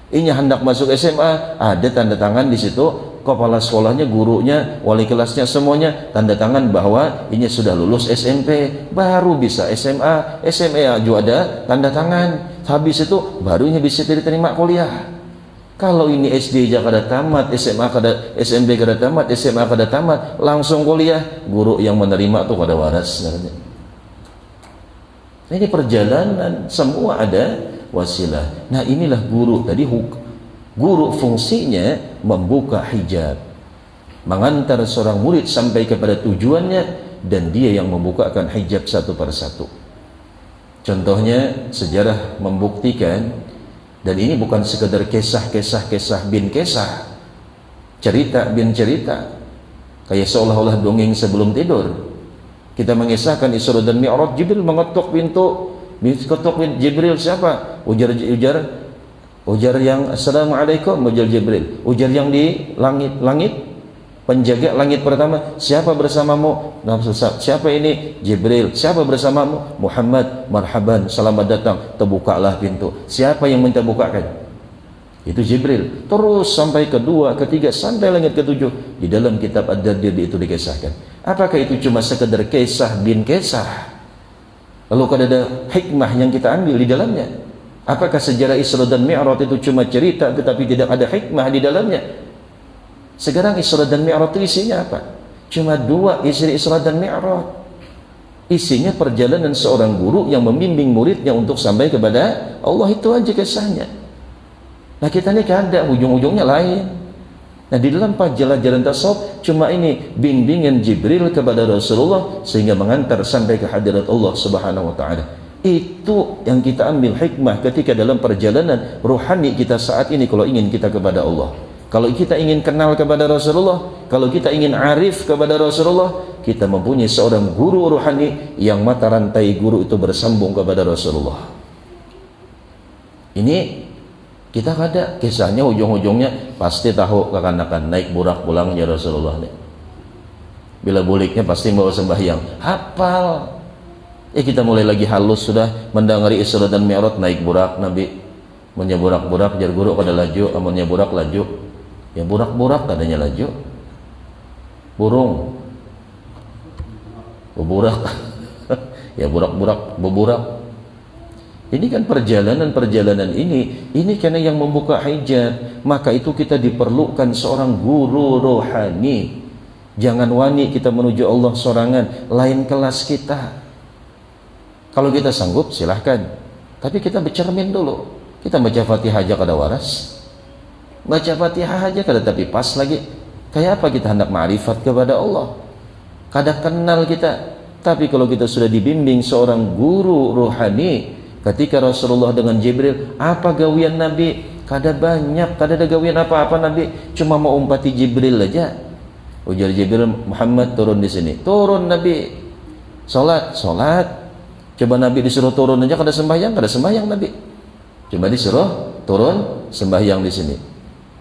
Ini hendak masuk SMA ada tanda tangan di situ. Kepala sekolahnya, gurunya, wali kelasnya semuanya tanda tangan bahwa ini sudah lulus SMP, baru bisa SMA. SMA juga ada tanda tangan. Habis itu barunya bisa diterima kuliah. Kalau ini SD aja kada tamat, SMA kada, SMP kada tamat, SMA kada tamat, langsung kuliah, guru yang menerima tuh kada waras. Ini perjalanan, semua ada wasilah. Nah inilah guru tadi. Guru fungsinya membuka hijab, mengantar seorang murid sampai kepada tujuannya, dan dia yang membukakan hijab satu persatu. Contohnya sejarah membuktikan, dan ini bukan sekedar kisah bin kisah, cerita bin cerita, kayak seolah-olah dongeng sebelum tidur. Kita mengisahkan Isra dan Mi'raj, Jibril mengetuk pintu. Jibril siapa? Ujar yang Assalamualaikum, ujar Jibril. Ujar yang di langit, penjaga langit pertama, siapa bersamamu? Siapa ini? Jibril. Siapa bersamamu? Muhammad. Marhaban, selamat datang. Terbukalah pintu. Siapa yang minta bukakan? Itu Jibril. Terus sampai kedua, ketiga, sampai langit ketujuh. Di dalam kitab Ad-Dardir itu dikisahkan. Apakah itu cuma sekedar kisah bin kisah? Lalu ada hikmah yang kita ambil di dalamnya? Apakah sejarah Isra dan Mi'raj itu cuma cerita tetapi tidak ada hikmah di dalamnya? Sekarang Isra dan Mi'raj itu isinya apa? Cuma dua isi Isra dan Mi'raj. Isinya perjalanan seorang guru yang membimbing muridnya untuk sampai kepada Allah, itu aja kisahnya. Nah kita ini kada, ujung-ujungnya lain. Nah di dalam jalan tasawuf cuma ini bimbingan Jibril kepada Rasulullah sehingga mengantar sampai ke hadirat Allah Subhanahu wa taala. Itu yang kita ambil hikmah ketika dalam perjalanan rohani kita saat ini. Kalau ingin kita kepada Allah, kalau kita ingin kenal kepada Rasulullah, kalau kita ingin arif kepada Rasulullah, kita mempunyai seorang guru rohani yang mata rantai guru itu bersambung kepada Rasulullah. Ini kita ada kisahnya, ujung-ujungnya pasti tahu kekanakan naik burak pulangnya Rasulullah nih. Bila buliknya pasti bawa sembahyang, hafal. Kita mulai lagi halus sudah mendengari Isra dan Mi'raj, naik burak Nabi menyeburak-burak jar guru pada laju, amunnya burak laju, ya burak-burak kadanya laju, burung beburak ya burak-burak beburak. Ini kan perjalanan ini karena yang membuka hijab. Maka itu kita diperlukan seorang guru rohani. Jangan wani kita menuju Allah sorangan, lain kelas kita. Kalau kita sanggup silahkan, tapi kita bercermin dulu. Kita baca Fatihah aja kada waras, baca Fatihah aja kada tapi pas lagi. Kayak apa kita hendak ma'rifat kepada Allah? Kada kenal kita. Tapi kalau kita sudah dibimbing seorang guru rohani, ketika Rasulullah dengan Jibril, apa gawian Nabi? Kada banyak, kada ada gawian apa-apa Nabi, cuma mau umpati Jibril aja. Ujar Jibril, Muhammad turun di sini. Turun Nabi. Salat. Coba Nabi disuruh turun aja kada sembahyang Nabi. Coba disuruh turun sembahyang di sini.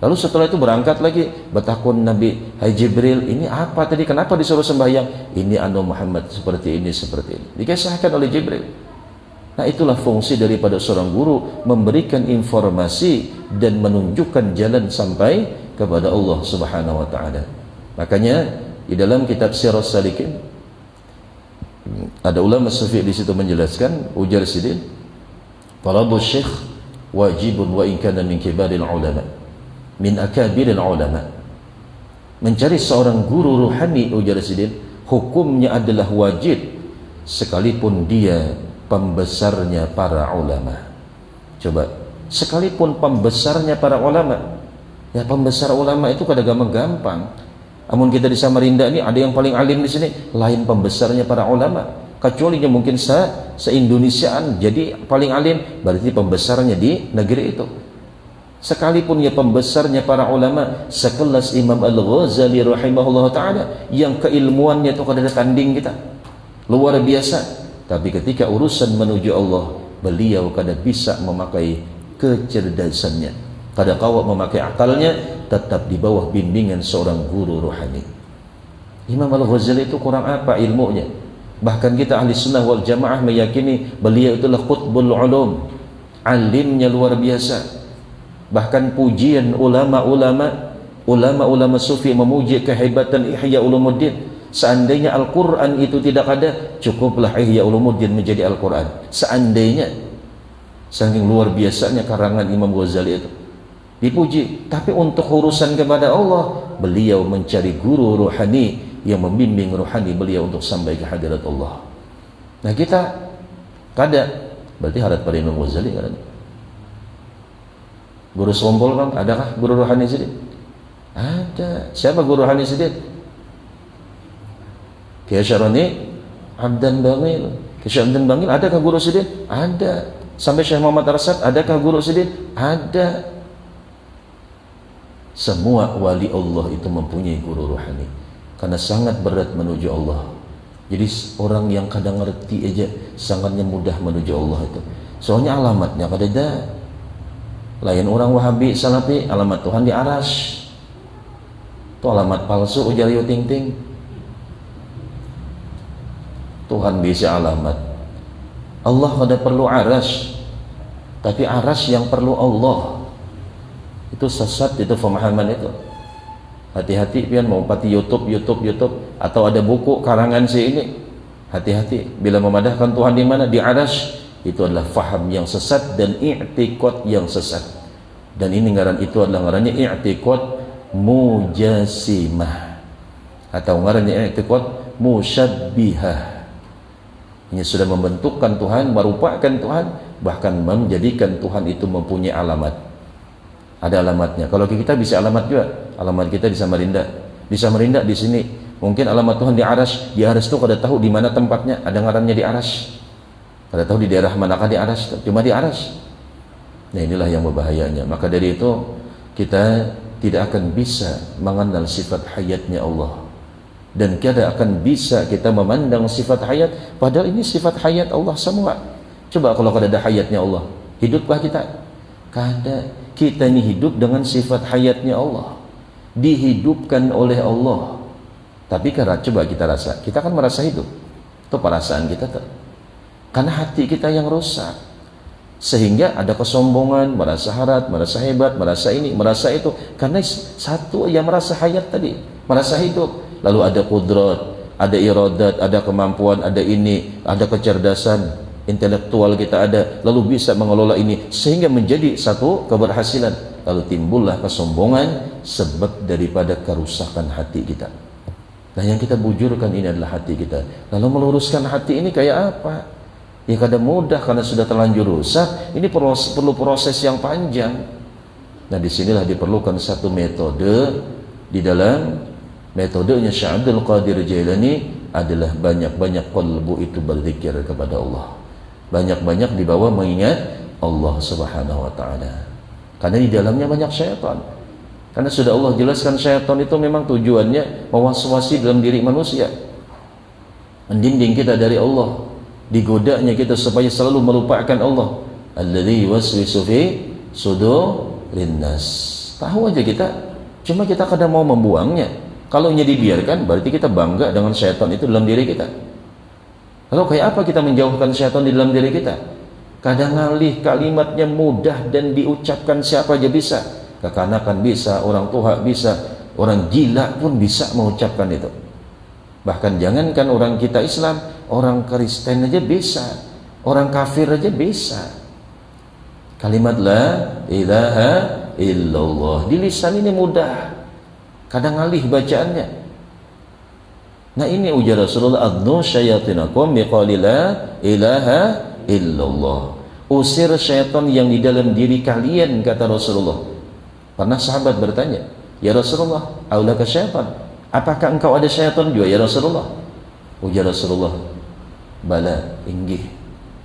Lalu setelah itu berangkat lagi, bertakun Nabi, hai Jibril, ini apa tadi? Kenapa disuruh sembahyang? Ini anu Muhammad seperti ini. Dikisahkan oleh Jibril. Nah itulah fungsi daripada seorang guru, memberikan informasi dan menunjukkan jalan sampai kepada Allah Subhanahu wa taala. Makanya di dalam kitab Sirajus Salikin ada ulama sufi di situ menjelaskan, ujar sidin, talabu syekh wajibun wa in kana min kibaril ulama, min akabiril ulama. Mencari seorang guru ruhani, ujar sidin, hukumnya adalah wajib sekalipun dia pembesarnya para ulama. Coba, sekalipun pembesarnya para ulama. Ya pembesar ulama itu kadang gampang. Amun kita di Samarinda ini ada yang paling alim di sini, lain pembesarnya para ulama. Kecuali mungkin se-Indonesiaan jadi paling alim, berarti pembesarnya di negeri itu. Sekalipun ya pembesarnya para ulama sekelas Imam Al-Ghazali rahimahullah ta'ala, yang keilmuannya itu kada ada tanding kita, luar biasa, tapi ketika urusan menuju Allah, beliau kada bisa memakai kecerdasannya, kada kawat memakai akalnya, tetap di bawah bimbingan seorang guru rohani. Imam Al-Ghazali itu kurang apa ilmunya? Bahkan kita ahli sunnah wal jamaah meyakini beliau itulah qutbul ulum, alimnya luar biasa. Bahkan pujian ulama-ulama sufi memuji kehebatan Ihya Ulumuddin. Seandainya Al-Quran itu tidak ada, cukuplah Ihya Ulumuddin menjadi Al-Quran. Seandainya, saking luar biasanya karangan Imam Ghazali itu dipuji. Tapi untuk urusan kepada Allah, beliau mencari guru rohani yang membimbing rohani beliau untuk sampai ke hadirat Allah. Nah kita kada, berarti harap pada Imam Ghazali kada. Guru Sombol bang, adakah guru rohani sedih? Ada. Siapa guru rohani sedih? Kiai Syaroni Abdan Bangil. Kiai Abdan Bangil, adakah guru sedih? Ada. Sampai Syekh Muhammad Arsad, adakah guru sedih? Ada. Semua wali Allah itu mempunyai guru rohani, karena sangat berat menuju Allah. Jadi orang yang kadang ngerti aja sangatnya mudah menuju Allah itu. Soalnya alamatnya kada ada. Lain orang Wahabi Salafi, alamat Tuhan di aras. Itu alamat palsu ujar Yu Ting Ting. Tuhan bisa alamat. Allah kada perlu aras, tapi aras yang perlu Allah. Itu sesat, itu pemahaman itu. Hati-hati pian mau pati YouTube atau ada buku karangan si ini. Hati-hati bila memadahkan Tuhan di mana, di aras. Itu adalah faham yang sesat dan i'tiqad yang sesat. Dan ini adalah ngarannya i'tiqad mujassimah, atau ngarannya i'tiqad musyabbihah. Ini sudah membentukkan Tuhan, merupakan Tuhan, bahkan menjadikan Tuhan itu mempunyai alamat. Ada alamatnya. Kalau kita bisa alamat juga. Alamat kita di Samarinda. Di Samarinda di sini. Mungkin alamat Tuhan di aras. Di aras itu kada tahu di mana tempatnya. Ada ngarannya di aras. Kada tahu di daerah manakah di aras, cuma di aras. Nah inilah yang berbahayanya. Maka dari itu kita tidak akan bisa mengenal sifat hayatnya Allah, dan kita akan bisa kita memandang sifat hayat, padahal ini sifat hayat Allah semua. Coba kalau kada ada hayatnya Allah, hidupkah kita? Kada. Kita ini hidup dengan sifat hayatnya Allah, dihidupkan oleh Allah. Tapi karena coba kita rasa, kita kan merasa hidup. Itu perasaan kita tuh. Karena hati kita yang rusak, sehingga ada kesombongan, merasa harat, merasa hebat, merasa ini, merasa itu. Karena satu yang merasa hayat tadi, merasa hidup. Lalu ada kudrat, ada iradat, ada kemampuan, ada ini, ada kecerdasan intelektual kita ada, lalu bisa mengelola ini sehingga menjadi satu keberhasilan. Lalu timbullah kesombongan sebab daripada kerusakan hati kita. Nah yang kita bujurkan ini adalah hati kita. Lalu meluruskan hati ini kayak apa? Ya kadang mudah karena sudah terlanjur rusak. Ini perlu proses yang panjang. Nah disinilah diperlukan satu metode. Di dalam metodenya Syekh Abdul Qadir Jailani adalah banyak-banyak qalbu itu berzikir kepada Allah, banyak-banyak dibawa mengingat Allah Subhanahu wa ta'ala. Karena di dalamnya banyak syaitan. Karena sudah Allah jelaskan syaitan itu memang tujuannya mewaswasi dalam diri manusia, mendinding kita dari Allah, digodanya kita supaya selalu melupakan Allah. Alladzi yuwaswisu fi sudurin nas. Tahu aja kita, cuma kita kadang mau membuangnya. Kalau ini dibiarkan, berarti kita bangga dengan syaitan itu dalam diri kita. Lalu kayak apa kita menjauhkan syaitan di dalam diri kita? Kadang ngalih kalimatnya mudah dan diucapkan siapa aja bisa. Kekanakan bisa, orang tua bisa, orang gila pun bisa mengucapkan itu. Bahkan jangankan orang kita Islam, orang Kristen aja bisa, orang kafir aja bisa. Kalimat la ilaha illallah di lisan ini mudah, kadang ngalih bacaannya. Nah ini ujar Rasulullah, adnu syayatinakum biqauli la ilaha illallah. Usir syaitan yang di dalam diri kalian, kata Rasulullah. Pernah sahabat bertanya, ya Rasulullah, aulaka syaitan, apakah engkau ada syaitan juga ya Rasulullah? Ujar Rasulullah, bala, inggih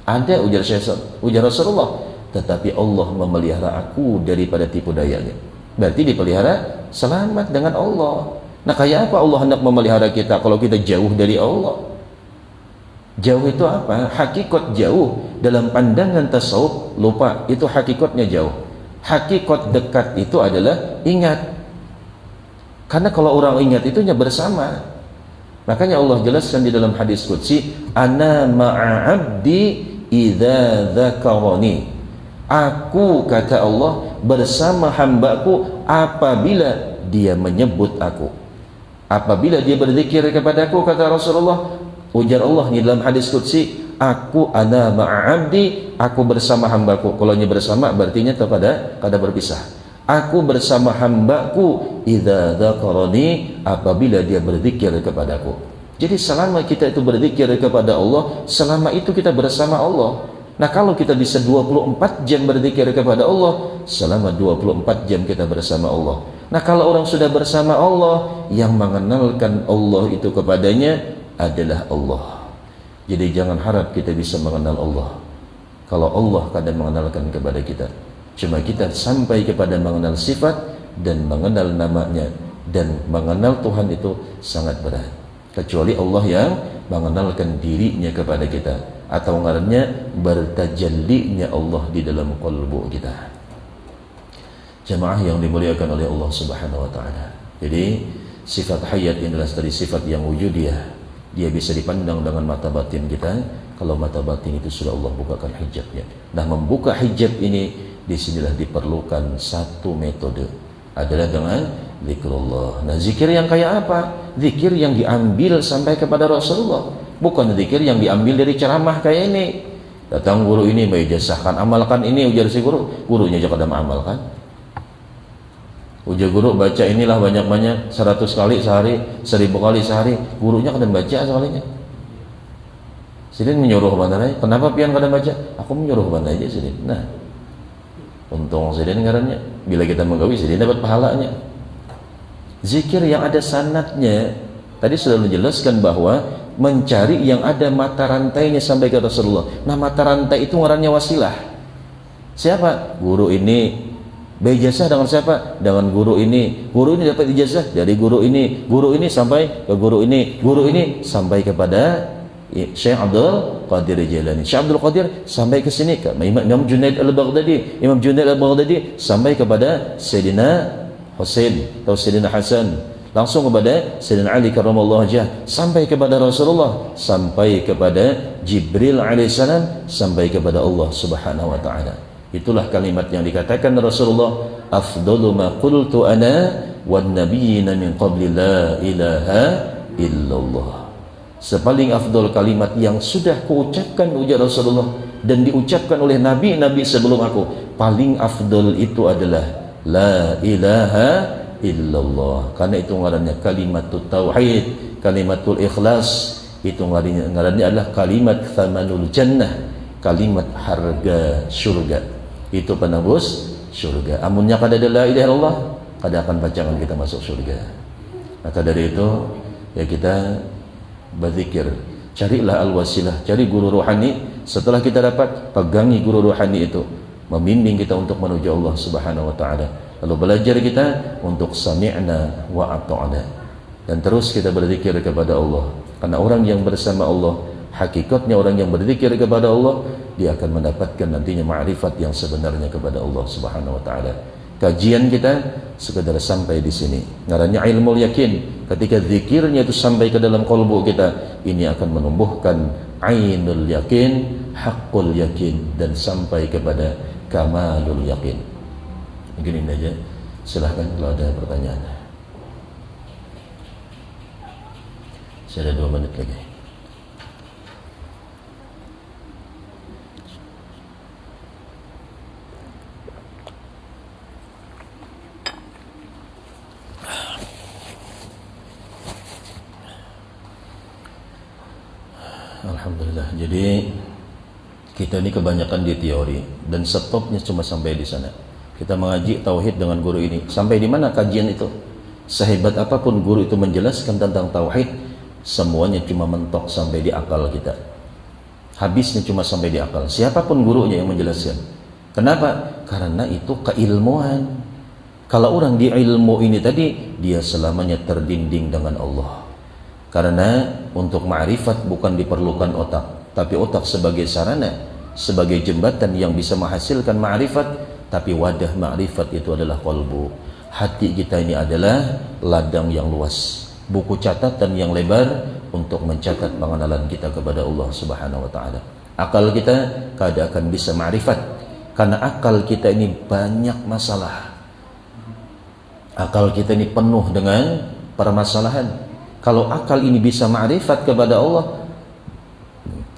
ada, ujar syaitan. Ujar Rasulullah, tetapi Allah memelihara aku daripada tipu dayanya. Berarti dipelihara selamat dengan Allah. Nah, kayak apa Allah hendak memelihara kita kalau kita jauh dari Allah? Jauh itu apa? Hakikat jauh dalam pandangan tasawuf, lupa, itu hakikatnya jauh. Hakikat dekat itu adalah ingat. Karena kalau orang ingat itu hanya bersama. Makanya Allah jelaskan di dalam hadis qudsi, ana ma'a abdi idza dzakarani. Aku, kata Allah, bersama hambaku apabila dia menyebut aku. Apabila dia berzikir kepadaku, kata Rasulullah, ujar Allah di dalam hadis qudsi, aku ana ma'a abdi, aku bersama hambaku. Kalau ini bersama berartinya kada berpisah. Aku bersama hambaku idza dzakarani, apabila dia berzikir kepadaku. Jadi selama kita itu berzikir kepada Allah, selama itu kita bersama Allah. Nah, kalau kita bisa 24 jam berzikir kepada Allah, selama 24 jam kita bersama Allah. Nah, kalau orang sudah bersama Allah, yang mengenalkan Allah itu kepadanya adalah Allah. Jadi jangan harap kita bisa mengenal Allah kalau Allah kadang mengenalkan kepada kita. Cuma kita sampai kepada mengenal sifat dan mengenal namanya, dan mengenal Tuhan itu sangat berat. Kecuali Allah yang mengenalkan dirinya kepada kita, atau ngarannya bertajallinya Allah di dalam qalbu kita. Jamaah yang dimuliakan oleh Allah Subhanahu wa taala. Jadi sifat hayat ini adalah dari sifat yang wujudiyah. Dia bisa dipandang dengan mata batin kita. Kalau mata batin itu sudah Allah bukakan hijabnya. Nah, membuka hijab ini disinilah diperlukan satu metode, adalah dengan zikrullah. Nah, zikir yang kayak apa? Zikir yang diambil sampai kepada Rasulullah, bukan zikir yang diambil dari ceramah kayak ini. Datang guru ini ijazahkan, amalkan ini, ujar si guru, gurunya juga kada mengamalkan. Ujar guru baca inilah banyak-banyak 100 kali sehari, 1000 kali sehari, gurunya kada baca sekalinya. Sidin menyuruh bandai, kenapa pian kada baca? Aku menyuruh bandai aja Sidin. Nah, untung Sidin ngarannya, bila kita menggawi Sidin dapat pahalanya. Zikir yang ada sanadnya, tadi sudah dijelaskan bahwa mencari yang ada mata rantainya sampai ke Rasulullah. Nah, mata rantai itu ngarannya wasilah. Siapa? Guru ini berijazah dengan siapa? Dengan guru ini. Guru ini dapat ijazah dari guru ini. Guru ini sampai ke guru ini. Guru ini sampai kepada Syekh Abdul Qadir Jailani. Syekh Abdul Qadir sampai ke sini ke Imam Junaid al-Baghdadi. Imam Junaid al-Baghdadi sampai kepada Sayyidina Husain atau Sayyidina Hasan, langsung kepada Sayyidina Ali karramallahu wajhah, sampai kepada Rasulullah, sampai kepada Jibril alaihissalam, sampai kepada Allah Subhanahu wa taala. Itulah kalimat yang dikatakan Rasulullah, afdalu ma qultu ana wan nabiyina min qabli la ilaha illallah. Sepaling afdal kalimat yang sudah kuucapkan, ujar Rasulullah, dan diucapkan oleh nabi-nabi sebelum aku, paling afdal itu adalah la ilaha illallah. Karena itu ngarannya kalimatul tauhid, kalimatul ikhlas. Itu ngarannya adalah kalimat thamanul jannah, kalimat harga surga. Itu penebus surga. Amunnya kada ada la ilaha illallah, kada akan bacakan kita masuk surga. Maka dari itu ya kita berzikir, carilah al-wasilah, cari guru rohani. Setelah kita dapat, pegangi guru rohani itu, membimbing kita untuk menuju Allah Subhanahu wa taala. Lalu belajar kita untuk sami'na wa ata'na, dan terus kita berzikir kepada Allah. Karena orang yang bersama Allah, hakikatnya orang yang berzikir kepada Allah, dia akan mendapatkan nantinya ma'rifat yang sebenarnya kepada Allah Subhanahu wa taala. Kajian kita sekedar sampai di sini. Ngarannya ilmu yakin. Ketika zikirnya itu sampai ke dalam kalbu kita, ini akan menumbuhkan ainul yakin, haqqul yakin, dan sampai kepada kamalul yakin. Mungkin ini aja. Silahkan kalau ada pertanyaan. Saya ada 2 menit lagi. Alhamdulillah. Jadi kita ini kebanyakan di teori dan stopnya cuma sampai di sana. Kita mengaji tauhid dengan guru ini. Sampai di mana kajian itu? Sehebat apapun guru itu menjelaskan tentang tauhid, semuanya cuma mentok sampai di akal kita. Habisnya cuma sampai di akal. Siapapun gurunya yang menjelaskan. Kenapa? Karena itu keilmuan. Kalau orang di ilmu ini tadi, dia selamanya terdinding dengan Allah. Karena untuk ma'rifat bukan diperlukan otak, tapi otak sebagai sarana, sebagai jembatan yang bisa menghasilkan ma'rifat. Tapi wadah ma'rifat itu adalah qalbu. Hati kita ini adalah ladang yang luas, buku catatan yang lebar untuk mencatat pengenalan kita kepada Allah Subhanahu wa taala. Akal kita kada akan bisa ma'rifat karena akal kita ini banyak masalah. Akal kita ini penuh dengan permasalahan. Kalau akal ini bisa ma'rifat kepada Allah,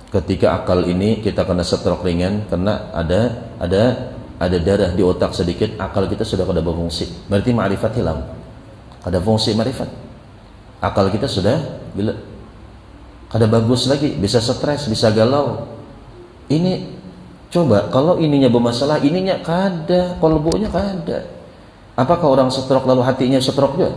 ketika akal ini kita kena stroke ringan karena ada darah di otak sedikit, akal kita sudah kada berfungsi. Berarti ma'rifat hilang. Kada fungsi ma'rifat. Akal kita sudah bila kada bagus lagi, bisa stres, bisa galau. Ini coba kalau ininya bermasalah, ininya kada, qalbunya kada. Apakah orang stroke lalu hatinya stroke juga?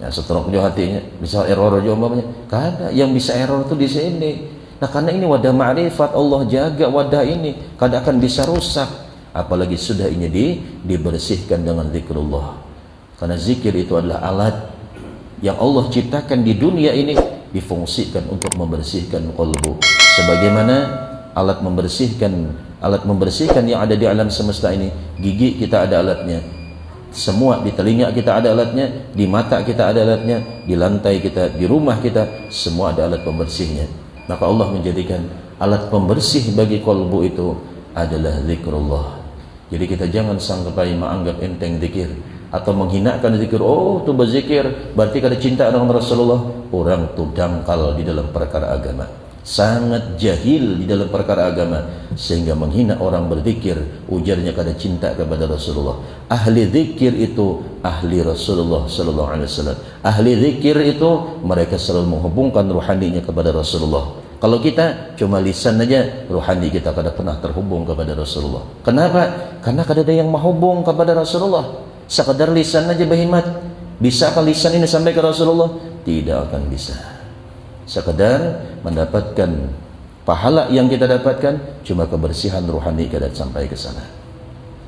Ya, stroke juga hatinya, bisa error juga umpamanya. Kada, yang bisa error itu di sini. Nah, karena ini wadah ma'rifat, Allah jaga wadah ini, kada akan bisa rusak. Apalagi sudah ini dibersihkan dengan zikrullah. Karena zikir itu adalah alat yang Allah ciptakan di dunia ini, difungsikan untuk membersihkan qalbu. Sebagaimana alat membersihkan yang ada di alam semesta ini, gigi kita ada alatnya, semua di telinga kita ada alatnya, di mata kita ada alatnya, di lantai kita, di rumah kita, semua ada alat pembersihnya. Maka Allah menjadikan alat pembersih bagi qalbu itu adalah zikrullah. Jadi kita jangan sampai menganggap enteng zikir atau menghinakan zikir. Oh, tu berzikir berarti kada cinta dengan Rasulullah. Orang tu dangkal di dalam perkara agama, sangat jahil di dalam perkara agama, sehingga menghina orang berzikir, ujarnya kada cinta kepada Rasulullah. Ahli zikir itu ahli Rasulullah sallallahu alaihi wasallam. Ahli zikir itu mereka selalu menghubungkan ruhaninya kepada Rasulullah. Kalau kita cuma lisan aja, ruhani kita kada pernah terhubung kepada Rasulullah. Kenapa? Karena kada ada yang menghubung kepada Rasulullah. Sekadar lisan aja berkhidmat. Bisakah lisan ini sampai ke Rasulullah? Tidak akan bisa. Sekadar mendapatkan pahala yang kita dapatkan cuma kebersihan ruhani kada sampai ke sana.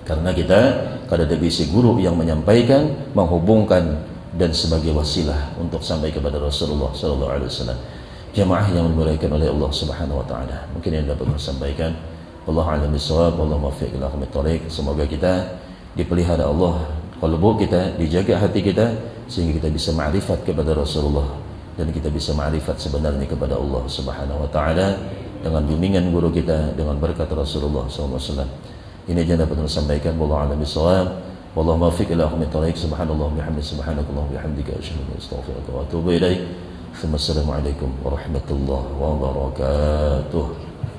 Karena kita kada ada bisi guru yang menyampaikan, menghubungkan dan sebagai wasilah untuk sampai kepada Rasulullah sallallahu alaihi wasallam. Jamaah yang dimuliakan oleh Allah Subhanahu wa taala. Mungkin yang dapat saya sampaikan. Wallahu a'lam bishawab. Wallahu muwaffiq ila aqwamit thoriq. Semoga kita dipelihara Allah, qalbu kita, dijaga hati kita sehingga kita bisa ma'rifat kepada Rasulullah dan kita bisa ma'rifat sebenarnya kepada Allah Subhanahu wa taala dengan bimbingan guru kita, dengan berkat Rasulullah sallallahu alaihi wasallam. Ini yang dapat saya sampaikan. Wallahu a'lam bishawab. Wallahu muwaffiq ila aqwamit thoriq. Subhanallah bihamdihi, subhanakallah bihamdika, asyhadu an la ilaha illa anta, astaghfiruka wa atubu ilaik. Assalamualaikum warahmatullahi wabarakatuh.